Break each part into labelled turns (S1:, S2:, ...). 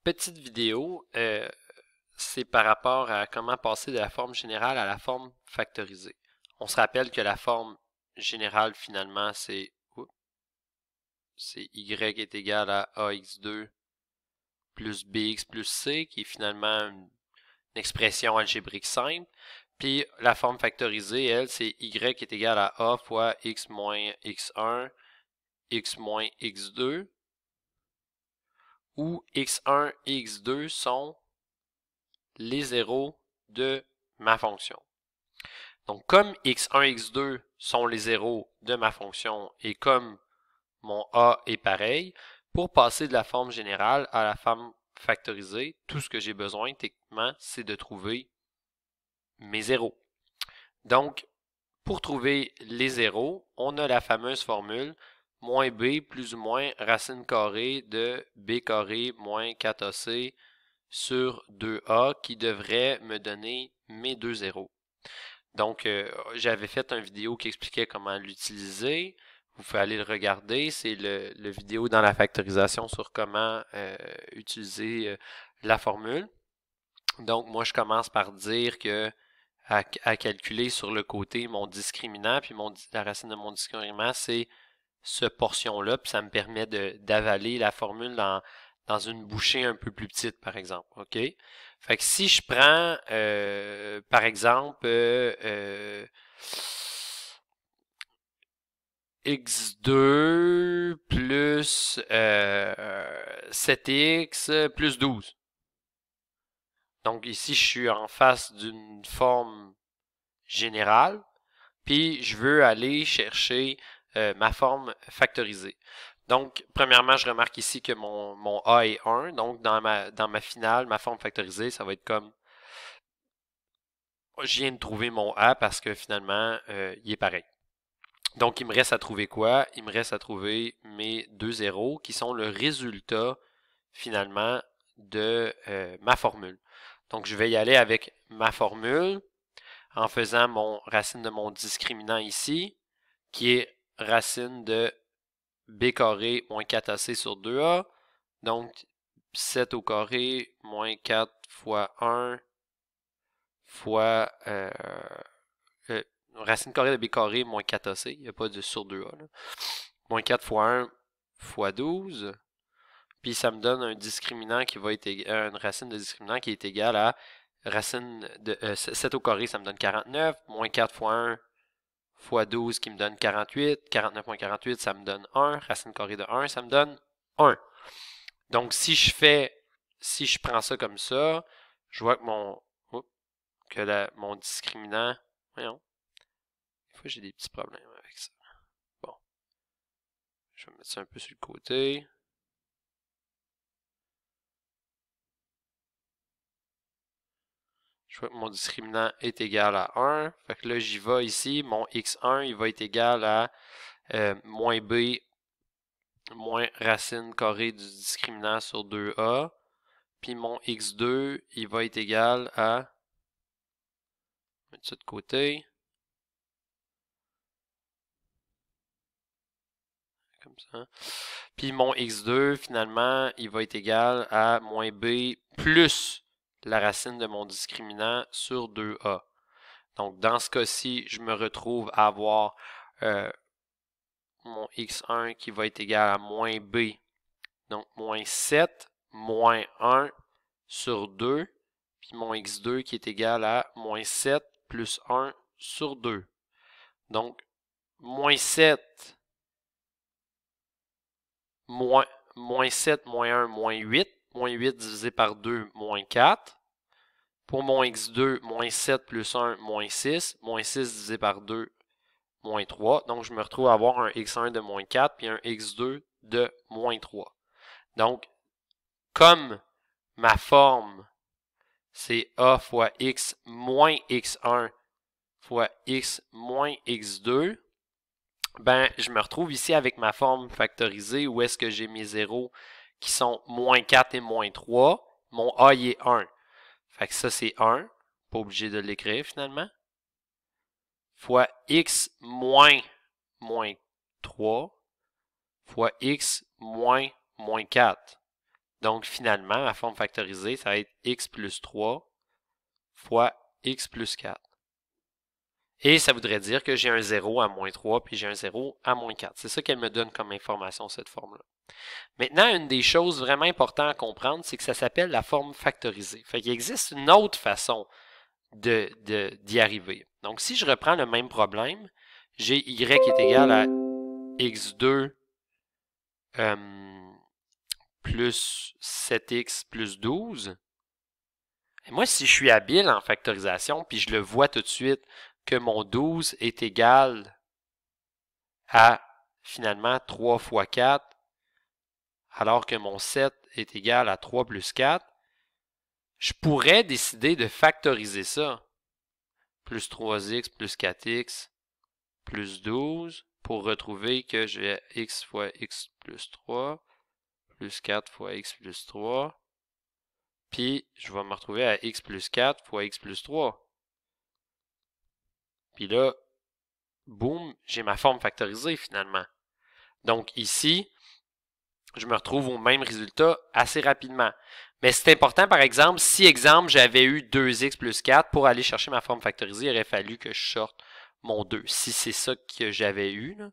S1: Petite vidéo, c'est par rapport à comment passer de la forme générale à la forme factorisée. On se rappelle que la forme générale, finalement, c'est y est égal à ax2 plus bx plus c, qui est finalement une expression algébrique simple. Puis la forme factorisée, elle, c'est y est égal à a fois x moins x1, x moins x2, où x1 et x2 sont les zéros de ma fonction. Donc, comme x1 et x2 sont les zéros de ma fonction et comme mon a est pareil, pour passer de la forme générale à la forme factorisée, tout ce que j'ai besoin, techniquement, c'est de trouver mes zéros. Donc, pour trouver les zéros, on a la fameuse formule moins b plus ou moins racine carrée de b carré moins 4ac sur 2a qui devrait me donner mes deux zéros. Donc, j'avais fait une vidéo qui expliquait comment l'utiliser. Vous pouvez aller le regarder. C'est le vidéo dans la factorisation sur comment utiliser la formule. Donc, moi, je commence par dire que à calculer sur le côté mon discriminant, puis la racine de mon discriminant, c'est ce portion-là, puis ça me permet d'avaler la formule dans une bouchée un peu plus petite, par exemple. OK? Fait que si je prends, par exemple, x2 plus 7x plus 12. Donc ici, je suis en face d'une forme générale, puis je veux aller chercher ma forme factorisée. Donc, premièrement, je remarque ici que mon A est 1. Donc, dans ma finale, ma forme factorisée, ça va être comme je viens de trouver mon A parce que finalement, il est pareil. Donc, il me reste à trouver quoi? Il me reste à trouver mes deux zéros qui sont le résultat finalement de ma formule. Donc, je vais y aller avec ma formule en faisant mon racine de mon discriminant ici, qui est racine de b carré moins 4ac sur 2a. Donc, 7 au carré moins 4 fois 1 fois racine carrée de b carré moins 4ac. Il n'y a pas de sur 2a. Là. Moins 4 fois 1 fois 12. Puis ça me donne un discriminant qui va être une racine de discriminant qui est égale à racine de 7 au carré, ça me donne 49. Moins 4 fois 1 fois 12 qui me donne 48. 49 moins 48, ça me donne 1. Racine carrée de 1, ça me donne 1. Donc, si je prends ça comme ça, je vois que mon discriminant, voyons, des fois j'ai des petits problèmes avec ça. Bon, je vais mettre ça un peu sur le côté. Je vois que mon discriminant est égal à 1. Fait que là, j'y vais ici. Mon x1, il va être égal à moins b moins racine carrée du discriminant sur 2a. Puis mon x2, il va être égal à, mettre ça de côté, comme ça. Puis mon x2, finalement, il va être égal à moins b plus la racine de mon discriminant sur 2a. Donc, dans ce cas-ci, je me retrouve à avoir mon x1 qui va être égal à moins b. Donc, moins 7 moins 1 sur 2. Puis mon x2 qui est égal à moins 7 plus 1 sur 2. Donc, moins 7, moins 7, moins 1, moins 8. Moins 8 divisé par 2, moins 4. Pour mon x2, moins 7 plus 1, moins 6. Moins 6 divisé par 2, moins 3. Donc, je me retrouve à avoir un x1 de moins 4 puis un x2 de moins 3. Donc, comme ma forme, c'est a fois x moins x1 fois x moins x2, ben, je me retrouve ici avec ma forme factorisée où est-ce que j'ai mes zéros qui sont moins 4 et moins 3. Mon a, il est 1. Fait que ça, c'est 1. Pas obligé de l'écrire finalement. Fois x moins 3 fois x moins 4. Donc, finalement, ma forme factorisée, ça va être x plus 3 fois x plus 4. Et ça voudrait dire que j'ai un 0 à moins 3, puis j'ai un 0 à moins 4. C'est ça qu'elle me donne comme information, cette forme-là. Maintenant, une des choses vraiment importantes à comprendre, c'est que ça s'appelle la forme factorisée. Fait qu'il existe une autre façon d'y arriver. Donc, si je reprends le même problème, j'ai y est égal à x2 plus 7x plus 12. Et moi, si je suis habile en factorisation, puis je le vois tout de suite que mon 12 est égal à finalement 3 fois 4, alors que mon 7 est égal à 3 plus 4, je pourrais décider de factoriser ça. Plus 3x plus 4x plus 12 pour retrouver que j'ai x fois x plus 3 plus 4 fois x plus 3. Puis, je vais me retrouver à x plus 4 fois x plus 3. Puis là, boum, j'ai ma forme factorisée finalement. Donc ici, je me retrouve au même résultat assez rapidement. Mais c'est important, par exemple, si, exemple, j'avais eu 2x plus 4, pour aller chercher ma forme factorisée, il aurait fallu que je sorte mon 2, si c'est ça que j'avais eu. Là.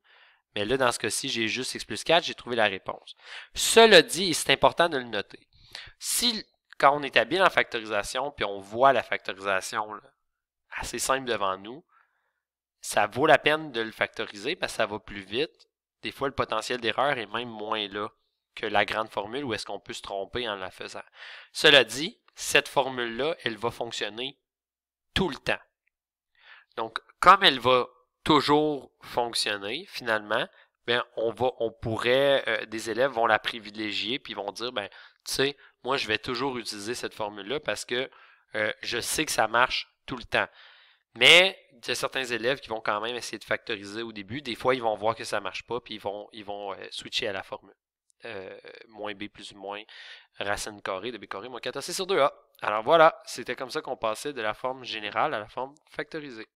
S1: Mais là, dans ce cas-ci, j'ai juste x plus 4, j'ai trouvé la réponse. Cela dit, et c'est important de le noter, si, quand on est habile en factorisation, puis on voit la factorisation là, assez simple devant nous, ça vaut la peine de le factoriser parce que ça va plus vite. Des fois, le potentiel d'erreur est même moins là que la grande formule où est-ce qu'on peut se tromper en la faisant. Cela dit, cette formule-là, elle va fonctionner tout le temps. Donc, comme elle va toujours fonctionner, finalement, ben, des élèves vont la privilégier puis vont dire, ben, tu sais, moi, je vais toujours utiliser cette formule-là parce que je sais que ça marche tout le temps. Mais il y a certains élèves qui vont quand même essayer de factoriser au début. Des fois, ils vont voir que ça ne marche pas, puis ils vont switcher à la formule. Moins b plus ou moins racine carrée de b carré moins 4ac sur 2a. Alors voilà, c'était comme ça qu'on passait de la forme générale à la forme factorisée.